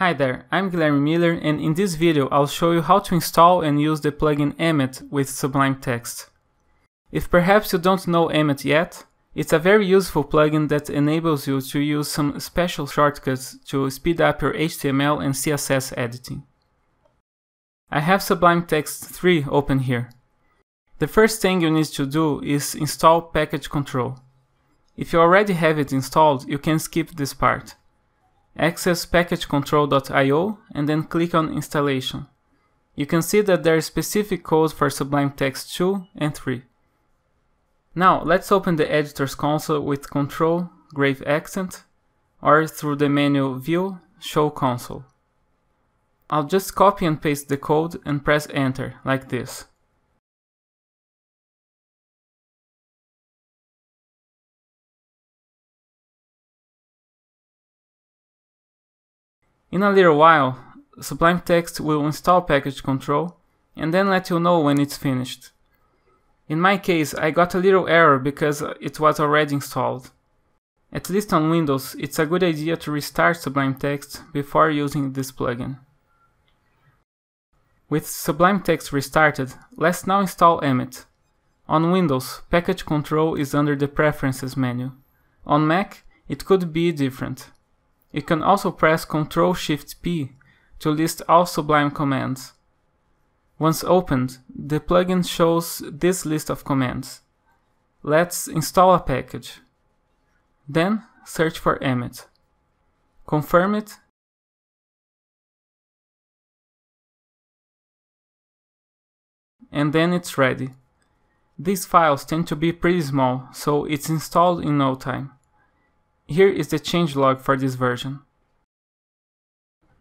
Hi there, I'm Guilherme Miller, and in this video I'll show you how to install and use the plugin Emmet with Sublime Text. If perhaps you don't know Emmet yet, it's a very useful plugin that enables you to use some special shortcuts to speed up your HTML and CSS editing. I have Sublime Text 3 open here. The first thing you need to do is install package control. If you already have it installed, you can skip this part. Access packagecontrol.io and then click on installation. You can see that there is specific code for Sublime Text 2 and 3. Now let's open the editor's console with Ctrl, grave accent, or through the menu View, Show Console. I'll just copy and paste the code and press enter, like this. In a little while, Sublime Text will install package control and then let you know when it's finished. In my case, I got a little error because it was already installed. At least on Windows, it's a good idea to restart Sublime Text before using this plugin. With Sublime Text restarted, let's now install Emmet. On Windows, package control is under the Preferences menu. On Mac, it could be different. You can also press Ctrl-Shift-P to list all Sublime commands. Once opened, the plugin shows this list of commands. Let's install a package. Then search for Emmet. Confirm it, and then it's ready. These files tend to be pretty small, so it's installed in no time. Here is the changelog for this version.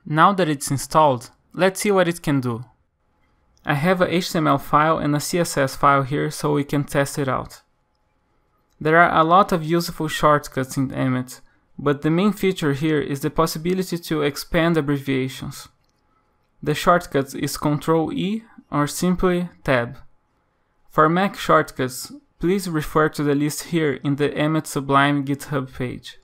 Now that it's installed, let's see what it can do. I have a HTML file and a CSS file here so we can test it out. There are a lot of useful shortcuts in Emmet, but the main feature here is the possibility to expand abbreviations. The shortcut is Ctrl-E or simply Tab. For Mac shortcuts, please refer to the list here in the Emmet Sublime GitHub page.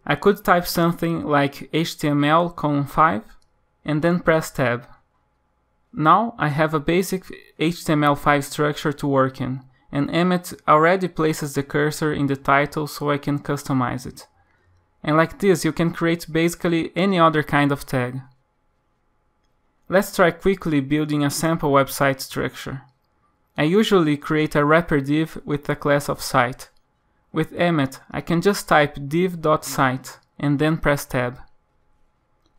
I could type something like HTML:5 and then press Tab. Now I have a basic HTML5 structure to work in, and Emmet already places the cursor in the title so I can customize it. And like this you can create basically any other kind of tag. Let's try quickly building a sample website structure. I usually create a wrapper div with a class of site. With Emmet, I can just type div.site and then press tab.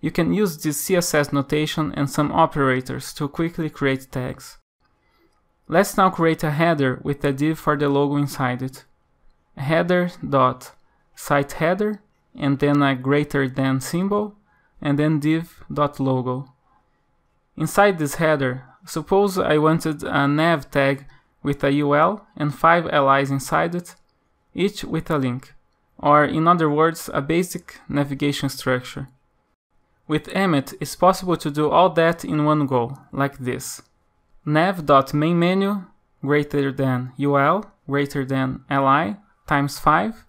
You can use this CSS notation and some operators to quickly create tags. Let's now create a header with a div for the logo inside it. Header.siteHeader and then a greater than symbol and then div.logo. Inside this header, suppose I wanted a nav tag with a UL and 5 LIs inside it, each with a link, or in other words, a basic navigation structure. With Emmet, it's possible to do all that in one go, like this. nav.mainMenu greater than UL greater than LI times 5,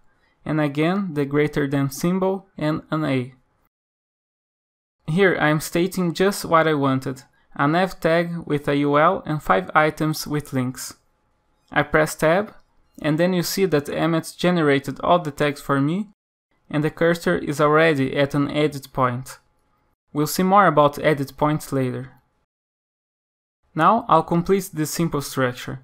and again the greater than symbol and an A. Here I am stating just what I wanted, a nav tag with a UL and 5 items with links. I press tab, and then you see that Emmet generated all the tags for me, and the cursor is already at an edit point. We'll see more about edit points later. Now I'll complete this simple structure.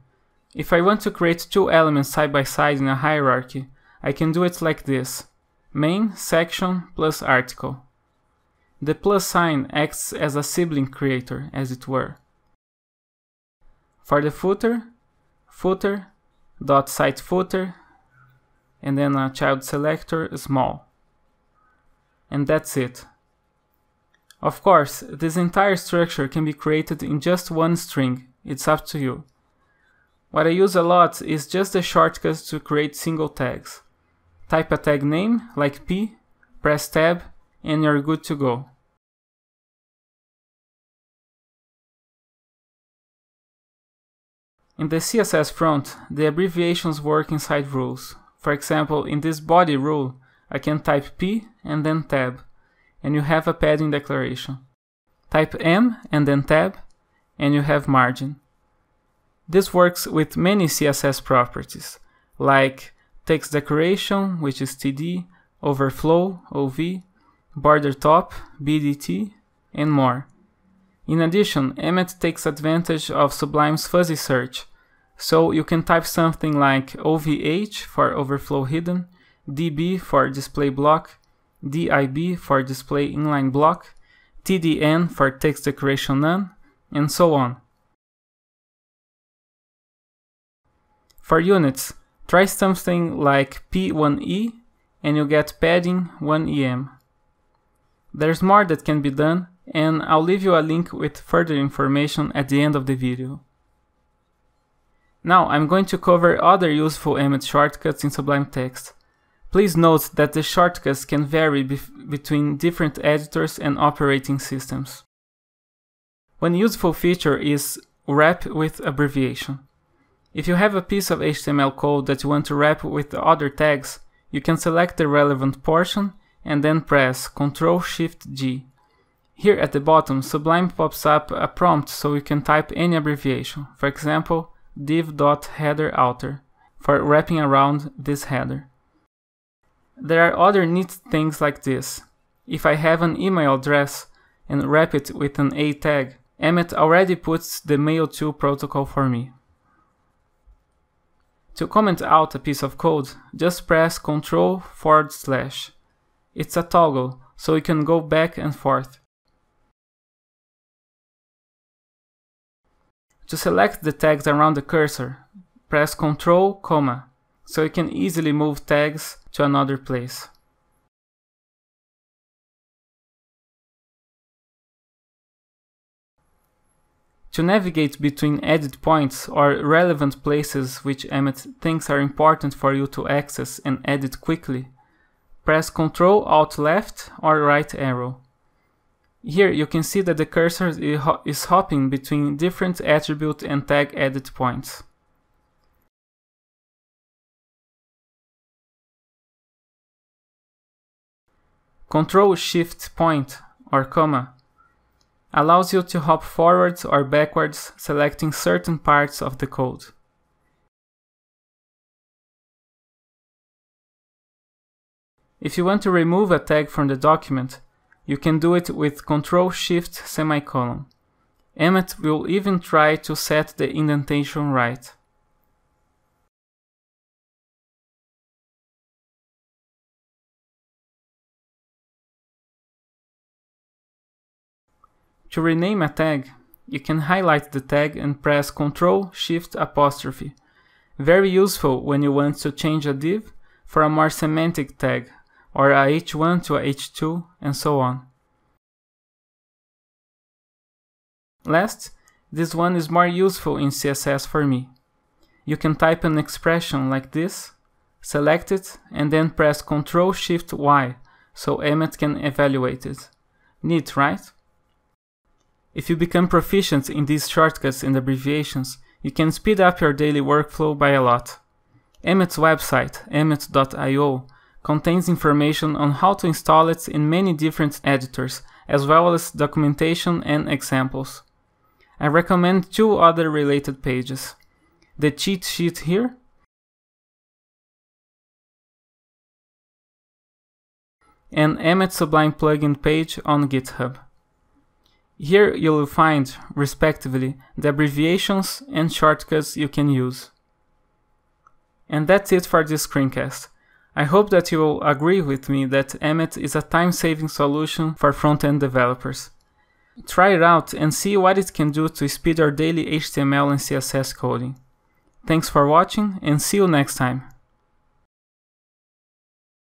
If I want to create two elements side by side in a hierarchy, I can do it like this: main section plus article. The plus sign acts as a sibling creator, as it were. For the footer, footer.siteFooter, and then a child selector small. And that's it. Of course, this entire structure can be created in just one string, it's up to you. What I use a lot is just the shortcut to create single tags. Type a tag name, like P, press tab, and you're good to go. In the CSS front, the abbreviations work inside rules. For example, in this body rule, I can type P and then tab, and you have a padding declaration. Type M and then tab, and you have margin. This works with many CSS properties, like text decoration, which is TD, overflow, OV, border top, BDT, and more. In addition, Emmet takes advantage of Sublime's fuzzy search, so you can type something like OVH for overflow hidden, DB for display block, DIB for display inline block, TDN for text decoration none, and so on. For units, try something like P1E and you get padding 1em. There's more that can be done, and I'll leave you a link with further information at the end of the video. Now I'm going to cover other useful Emmet shortcuts in Sublime Text. Please note that the shortcuts can vary between different editors and operating systems. One useful feature is wrap with abbreviation. If you have a piece of HTML code that you want to wrap with other tags, you can select the relevant portion and then press Ctrl-Shift-G. Here at the bottom, Sublime pops up a prompt so you can type any abbreviation, for example, div.headerOuter, for wrapping around this header. There are other neat things like this. If I have an email address and wrap it with an A tag, Emmet already puts the mail-to protocol for me. To comment out a piece of code, just press Ctrl/. It's a toggle, so you can go back and forth. To select the tags around the cursor, press Ctrl, so you can easily move tags to another place. To navigate between edit points or relevant places which Emmet thinks are important for you to access and edit quickly, press Ctrl-Alt-Left or right arrow. Here you can see that the cursor is hopping between different attribute and tag edit points. Ctrl-Shift-Point or comma allows you to hop forwards or backwards, selecting certain parts of the code. If you want to remove a tag from the document, you can do it with Ctrl-Shift-Semicolon. Emmet will even try to set the indentation right. To rename a tag, you can highlight the tag and press Ctrl-Shift-. Very useful when you want to change a div for a more semantic tag, or a h1 to a h2, and so on. Last, this one is more useful in CSS for me. You can type an expression like this, select it, and then press Ctrl-Shift-Y so Emmet can evaluate it. Neat, right? If you become proficient in these shortcuts and abbreviations, you can speed up your daily workflow by a lot. Emmet's website, emmet.io, contains information on how to install it in many different editors, as well as documentation and examples. I recommend two other related pages: the cheat sheet here and Emmet Sublime plugin page on GitHub. Here you will find, respectively, the abbreviations and shortcuts you can use. And that's it for this screencast. I hope that you will agree with me that Emmet is a time-saving solution for front-end developers. Try it out and see what it can do to speed your daily HTML and CSS coding. Thanks for watching and see you next time.